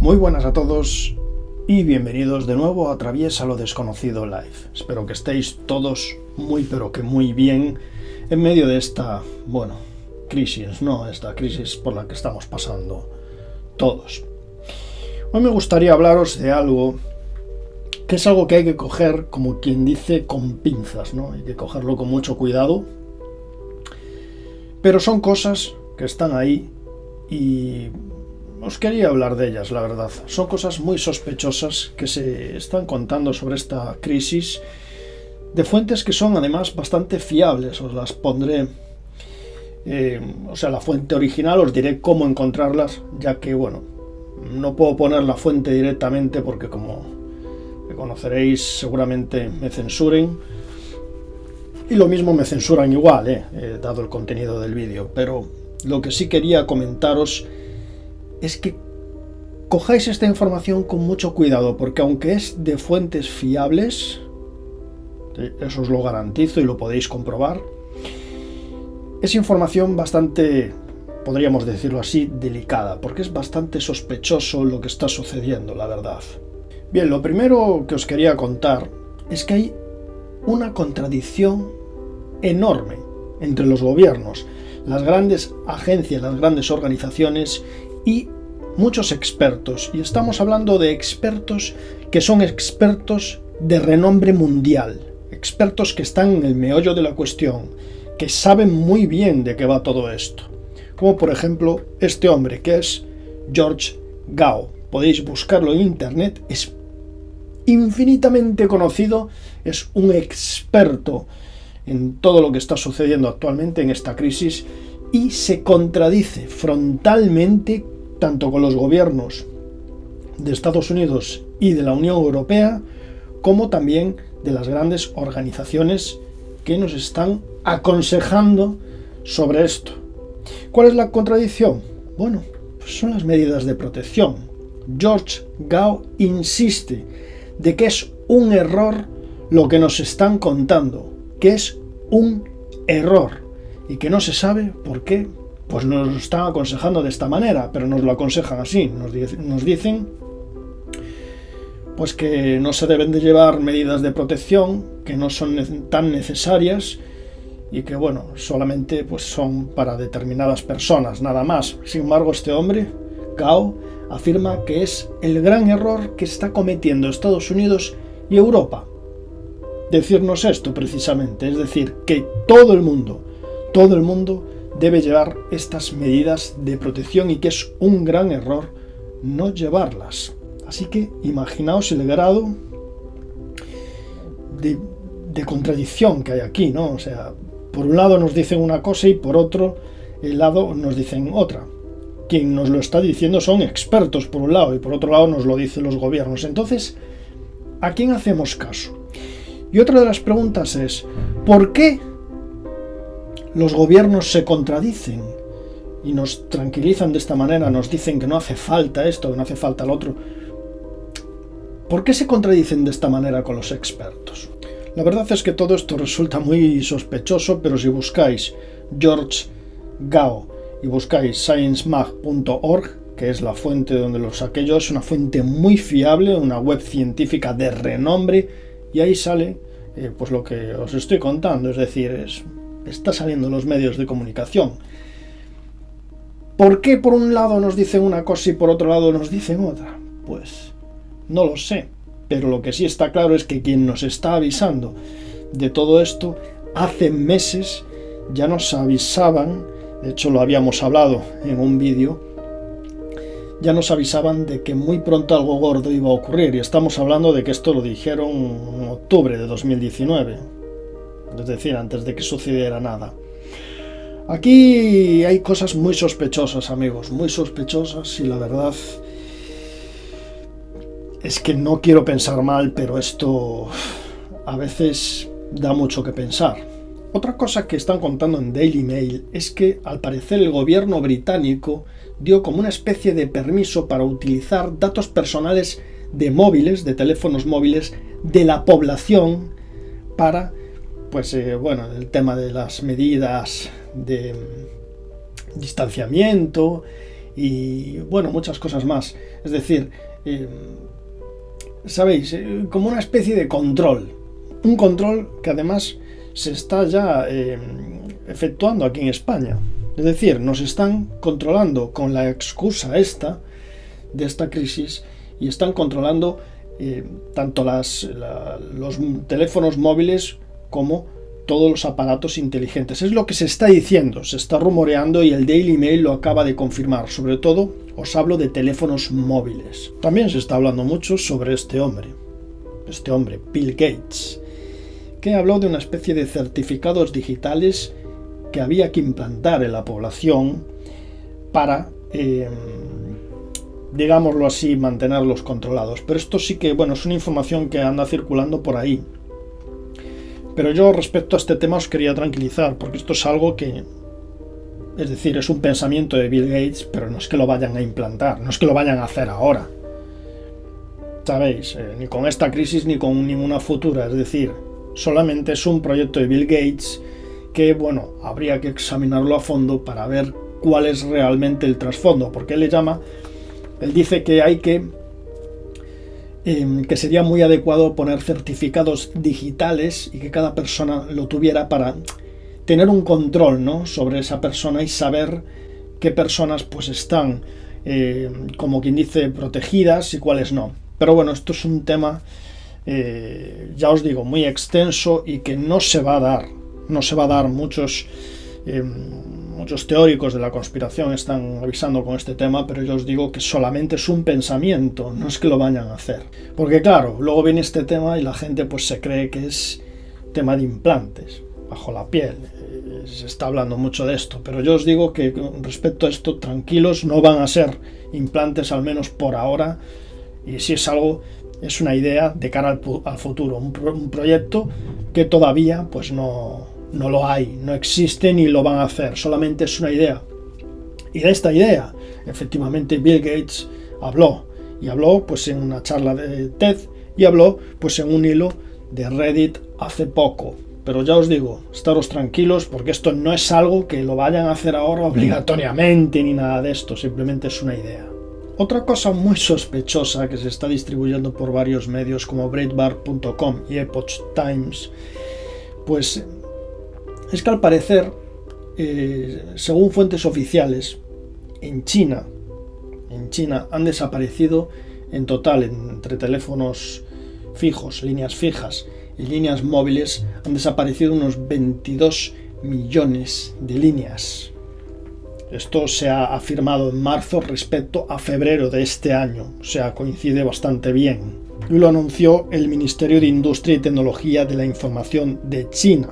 Muy buenas a todos y bienvenidos de nuevo a Atraviesa lo Desconocido Live. Espero que estéis todos muy pero que muy bien en medio de esta, crisis, ¿no? Esta crisis por la que estamos pasando todos. Hoy me gustaría hablaros de algo que es algo que hay que coger, como quien dice, con pinzas, ¿no? Hay que cogerlo con mucho cuidado. Pero son cosas que están ahí y os quería hablar de ellas, la verdad. Son cosas muy sospechosas que se están contando sobre esta crisis de fuentes que son además bastante fiables. Os las pondré, la fuente original, os diré cómo encontrarlas, ya que, no puedo poner la fuente directamente porque, como me conoceréis, seguramente me censuren. Y lo mismo me censuran igual, dado el contenido del vídeo. Pero lo que sí quería comentaros es que cojáis esta información con mucho cuidado, porque aunque es de fuentes fiables, eso os lo garantizo y lo podéis comprobar, es información bastante, podríamos decirlo así, delicada, porque es bastante sospechoso lo que está sucediendo, la verdad. Bien, lo primero que os quería contar es que hay una contradicción enorme entre los gobiernos, las grandes agencias, las grandes organizaciones y muchos expertos. Y estamos hablando de expertos que son expertos de renombre mundial, expertos que están en el meollo de la cuestión, que saben muy bien de qué va todo esto. Como por ejemplo este hombre que es George Gao. Podéis buscarlo en internet, es infinitamente conocido, es un experto en todo lo que está sucediendo actualmente en esta crisis y se contradice frontalmente tanto con los gobiernos de Estados Unidos y de la Unión Europea, como también de las grandes organizaciones que nos están aconsejando sobre esto. ¿Cuál es la contradicción? Pues son las medidas de protección. George Gao insiste de que es un error lo que nos están contando, que es un error y que no se sabe por qué. Pues nos lo están aconsejando de esta manera, pero nos lo aconsejan así. Nos dicen pues que no se deben de llevar medidas de protección, que no son tan necesarias y que solamente pues son para determinadas personas, nada más. Sin embargo, este hombre, Gao, afirma que es el gran error que está cometiendo Estados Unidos y Europa. Decirnos esto precisamente, es decir, que todo el mundo debe llevar estas medidas de protección y que es un gran error no llevarlas. Así que imaginaos el grado de contradicción que hay aquí, ¿no? O sea, por un lado nos dicen una cosa y por otro lado nos dicen otra. Quien nos lo está diciendo son expertos por un lado y por otro lado nos lo dicen los gobiernos. Entonces, ¿a quién hacemos caso? Y otra de las preguntas es, ¿por qué los gobiernos se contradicen y nos tranquilizan de esta manera, nos dicen que no hace falta esto, que no hace falta lo otro? ¿Por qué se contradicen de esta manera con los expertos? La verdad es que todo esto resulta muy sospechoso, pero si buscáis George Gao y buscáis sciencemag.org, que es la fuente donde lo saqué yo, es una fuente muy fiable, una web científica de renombre, y ahí sale pues lo que os estoy contando, es decir, está saliendo en los medios de comunicación. ¿Por qué por un lado nos dicen una cosa y por otro lado nos dicen otra? Pues no lo sé, pero lo que sí está claro es que quien nos está avisando de todo esto hace meses ya nos avisaban, de hecho lo habíamos hablado en un vídeo, ya nos avisaban de que muy pronto algo gordo iba a ocurrir, y estamos hablando de que esto lo dijeron en octubre de 2019, es decir, antes de que sucediera nada. Aquí hay cosas muy sospechosas, amigos, muy sospechosas, y la verdad es que no quiero pensar mal, pero esto a veces da mucho que pensar. Otra cosa que están contando en Daily Mail es que al parecer el gobierno británico dio como una especie de permiso para utilizar datos personales de móviles, de teléfonos móviles de la población para, el tema de las medidas de distanciamiento y bueno, muchas cosas más. Es decir, ¿sabéis? Como una especie de control. Un control que además se está ya efectuando aquí en España. Es decir, nos están controlando con la excusa de esta crisis, y están controlando tanto los teléfonos móviles como todos los aparatos inteligentes. Es lo que se está diciendo, se está rumoreando, y el Daily Mail lo acaba de confirmar. Sobre todo os hablo de teléfonos móviles. También se está hablando mucho sobre este hombre, Bill Gates, que habló de una especie de certificados digitales que había que implantar en la población para, digámoslo así, mantenerlos controlados. Pero esto sí que, bueno, es una información que anda circulando por ahí. Pero yo respecto a este tema os quería tranquilizar, porque esto es algo que, es decir, es un pensamiento de Bill Gates, pero no es que lo vayan a implantar, no es que lo vayan a hacer ahora. ¿Sabéis? Ni con esta crisis ni con ninguna futura. Es decir, solamente es un proyecto de Bill Gates que, bueno, habría que examinarlo a fondo para ver cuál es realmente el trasfondo, porque él dice que hay que sería muy adecuado poner certificados digitales y que cada persona lo tuviera para tener un control, ¿no?, sobre esa persona y saber qué personas pues están, como quien dice, protegidas y cuáles no. Pero bueno, esto es un tema, ya os digo, muy extenso y que no se va a dar. Muchos teóricos de la conspiración están avisando con este tema, pero yo os digo que solamente es un pensamiento, no es que lo vayan a hacer. Porque claro, luego viene este tema y la gente pues se cree que es tema de implantes bajo la piel. Se está hablando mucho de esto, pero yo os digo que con respecto a esto, tranquilos, no van a ser implantes, al menos por ahora, y si es algo, es una idea de cara al futuro, un proyecto que todavía pues no lo hay, no existe ni lo van a hacer, solamente es una idea. Y de esta idea, efectivamente, Bill Gates habló pues en una charla de TED, y habló pues en un hilo de Reddit hace poco. Pero ya os digo, estaros tranquilos, porque esto no es algo que lo vayan a hacer ahora obligatoriamente ni nada de esto, simplemente es una idea. Otra cosa muy sospechosa que se está distribuyendo por varios medios como Breitbart.com y Epoch Times, pues es que al parecer, según fuentes oficiales, en China han desaparecido en total, entre teléfonos fijos, líneas fijas y líneas móviles, han desaparecido unos 22 millones de líneas. Esto se ha afirmado en marzo respecto a febrero de este año, o sea, coincide bastante bien. Y lo anunció el Ministerio de Industria y Tecnología de la Información de China.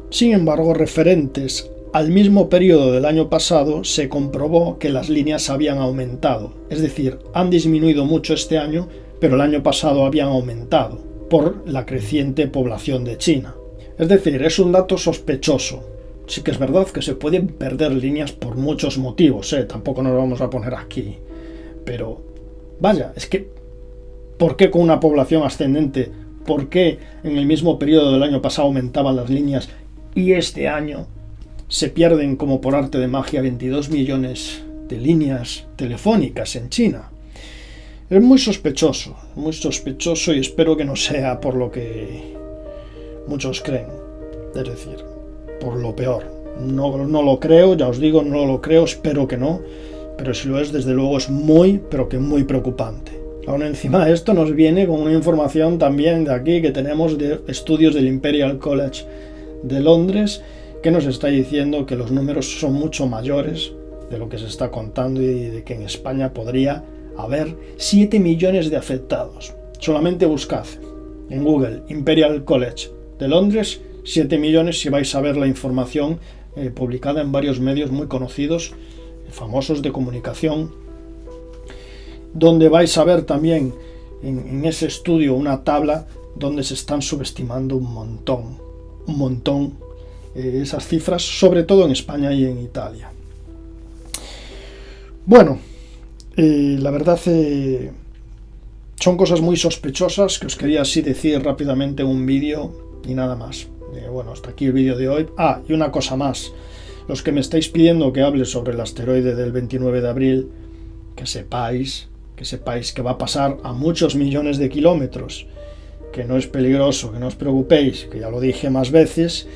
Sin embargo, referentes al mismo periodo del año pasado, se comprobó que las líneas habían aumentado. Es decir, han disminuido mucho este año, pero el año pasado habían aumentado por la creciente población de China. Es decir, es un dato sospechoso. Sí que es verdad que se pueden perder líneas por muchos motivos, tampoco nos vamos a poner aquí. Pero, vaya, es que, ¿por qué con una población ascendente? ¿Por qué en el mismo periodo del año pasado aumentaban las líneas y este año se pierden como por arte de magia 22 millones de líneas telefónicas en China? Es muy sospechoso y espero que no sea por lo que muchos creen. Es decir, por lo peor. No lo creo, ya os digo, no lo creo, espero que no, pero si lo es, desde luego es muy, pero que muy preocupante. Aún encima de esto nos viene con una información también de aquí que tenemos de estudios del Imperial College de Londres, que nos está diciendo que los números son mucho mayores de lo que se está contando y de que en España podría haber 7 millones de afectados. Solamente buscad en Google Imperial College de Londres 7 millones si vais a ver la información publicada en varios medios muy conocidos, famosos de comunicación, donde vais a ver también en ese estudio una tabla donde se están subestimando un montón esas cifras, sobre todo en España y en Italia. Bueno, la verdad son cosas muy sospechosas que os quería así decir rápidamente en un vídeo y nada más. Bueno, hasta aquí el vídeo de hoy. Y una cosa más. Los que me estáis pidiendo que hable sobre el asteroide del 29 de abril, que sepáis que va a pasar a muchos millones de kilómetros, que no es peligroso, que no os preocupéis, que ya lo dije más veces,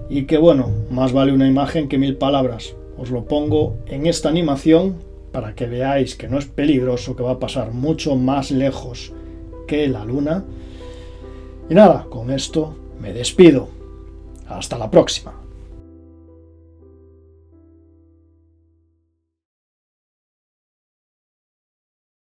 y que bueno, más vale una imagen que 1000 palabras. Os lo pongo en esta animación para que veáis que no es peligroso, que va a pasar mucho más lejos que la Luna. Y nada, con esto me despido. Hasta la próxima.